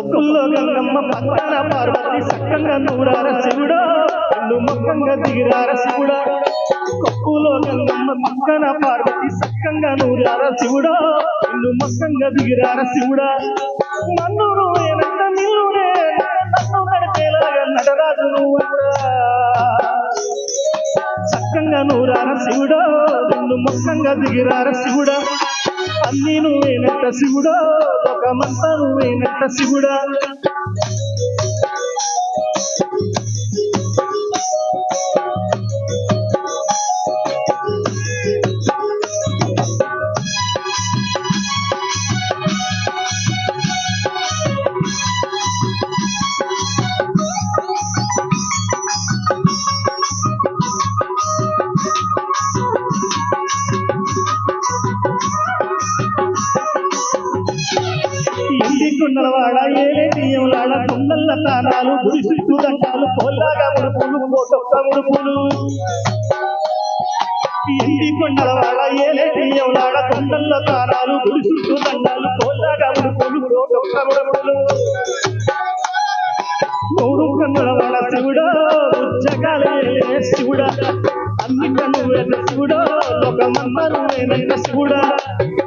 కొప్పుల్లో గంగమ్మ పక్కన పార్వతి సక్కంగా నూరార శివుడా నిన్ను మొక్కంగా దిగిరార శివుడా కొప్పులో గంగమ్మ పక్కన పార్వతి సక్కంగా నూరార శివుడా నిన్ను మొక్కంగా దిగిరార శివుడా నన్ను నువ్వేనంట నిన్నునే నన్ను నడిపేలాగా నడరాజు నువ్వంట సక్కంగా నూరార శివుడా నిన్ను మొక్కంగా దిగిరార శివుడా అన్నీ నువ్వేనంట శివుడా లోకమంతా నువ్వేనంట శివుడా కుండలవాడ ఏలే తీయంలాడ కుండల్ల తానాలు గుడి చుట్టూ దంటాలు కోల్లాగా ముడుపులు కోటొక్క ముడుపులు ఎండి కొండలవాడ ఏలే తీయంలాడ కుండల్ల తానాలు గుడి చుట్టూ దంటాలు కోల్లాగా ముడుపులు కోటొక్క ముడుపులు మూడు కన్నులవాడ శివుడా ఉచ్చగాలే శివుడా అన్నింట నువ్వేన శివుడా లోకమంతా నువ్వేనంట శివుడా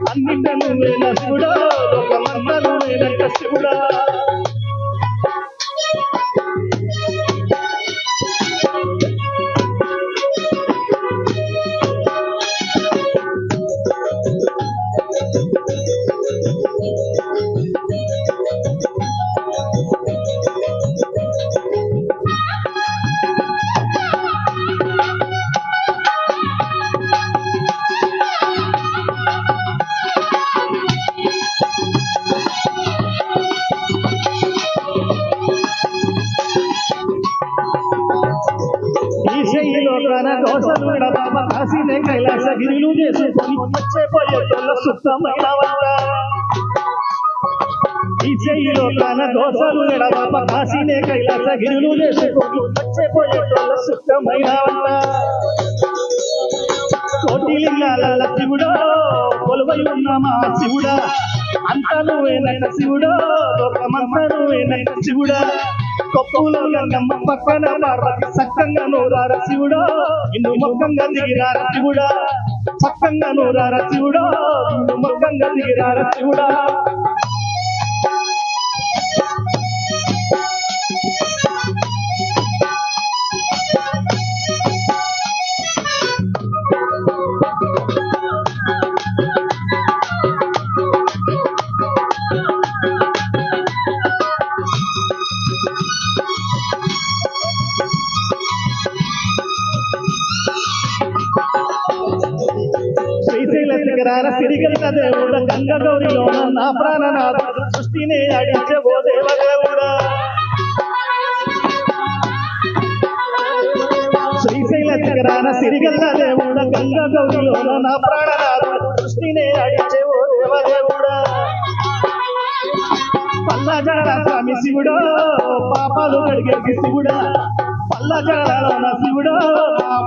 అన్నింట నువ్వేన శివుడా లోకమంతా నువ్వేనంట శివుడా దోషలు బాబా కాశీనే కైలాసగిరిలు చేసుకొని వచ్చే పోయేటోళ్ళ సుత్తమైన వంట ఈ చెయ్యిలో తన దోషలు బాబా కాశీనే కైలాసగిరిలు చేసుకొని వచ్చే పోయేటోళ్ళ సుత్తమైన వంట కోటి లింగాల శివుడా కొలువై ఉన్న మా శివుడా అంత నువ్వేనంట శివుడా లోకమంతా నువ్వేనంట శివుడా కొప్పులో గంగమ్మ పక్కన పార్వతి సక్కంగా నూరార శివుడా ఇన్ను మొక్కంగా దిగిరార శివుడా సక్కంగా నూరార శివుడా ఇన్ను మొక్కంగా దిగిరార శివుడా సిరిగల్ల దేవుడ గంగ గౌరిలోన నా ప్రాణనాథ సృష్టినే అడించే ఓ దేవదేవుడా శ్రీశైల శిఖరాన సిరిగల్ల దేవుడ గంగ గౌరిలోన నా ప్రాణనాథ సృష్టినే అడించే ఓ దేవదేవుడా పల్లజడ స్వామి శివుడా పాపాలు కడిగేకి శివుడా పల్లజడలోన శివుడా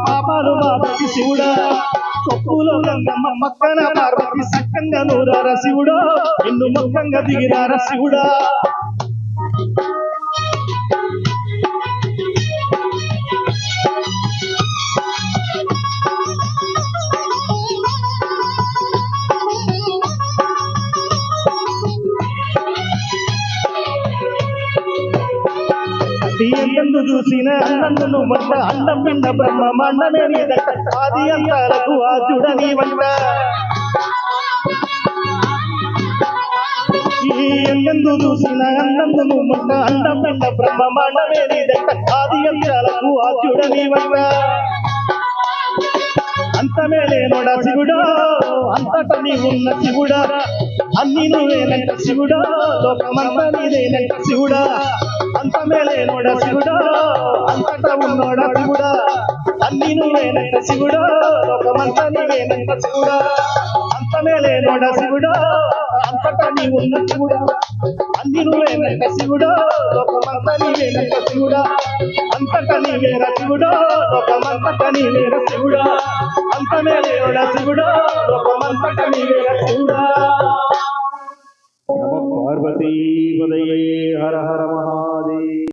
పాపాలు బాబకి శివుడా కొప్పులో గంగమ్మ మక్కన పార్వతి సక్కంగా నూరార శివుడా ఇన్ను మొక్కంగా దిగిరార శివుడా ఎందు చూసిన అన్నందును వంట అన్నం పిండ బ్రహ్మ మండమే నీదంట ఆది అంతాలకు ఆచుడని వంట ఎందు చూసిన అన్నందును వంట అన్నం పిండ బ్రహ్మ మండమే నీదంట ఆది అంతాలకు ఆచుడని వంట అంతమే లేనోడా శివుడా అంతట నీ ఉన్న శివుడా అన్ని నువ్వేనంట శివుడా లోకమంతా నీదేనంట శివుడా అంతమే లేనోడా శివుడా అంతటా ఉన్నోడా శివుడా అన్ని నువ్వేనంట శివుడా లోకమంతా నీవేనంట శివుడా అంతమే లేనోడా శివుడా అంతటా నీ ఉన్న శివుడా అన్ని నువ్వేనంట శివుడా లోకమంతా నీవేనంట శివుడా అంతటా నీవేర శివుడా లోకమంతటా నీవేర శివుడా అంతమే లేనోడా శివుడా లోకమంతటా నీవేర శివుడా నమ పార్వతీ హర హర మహా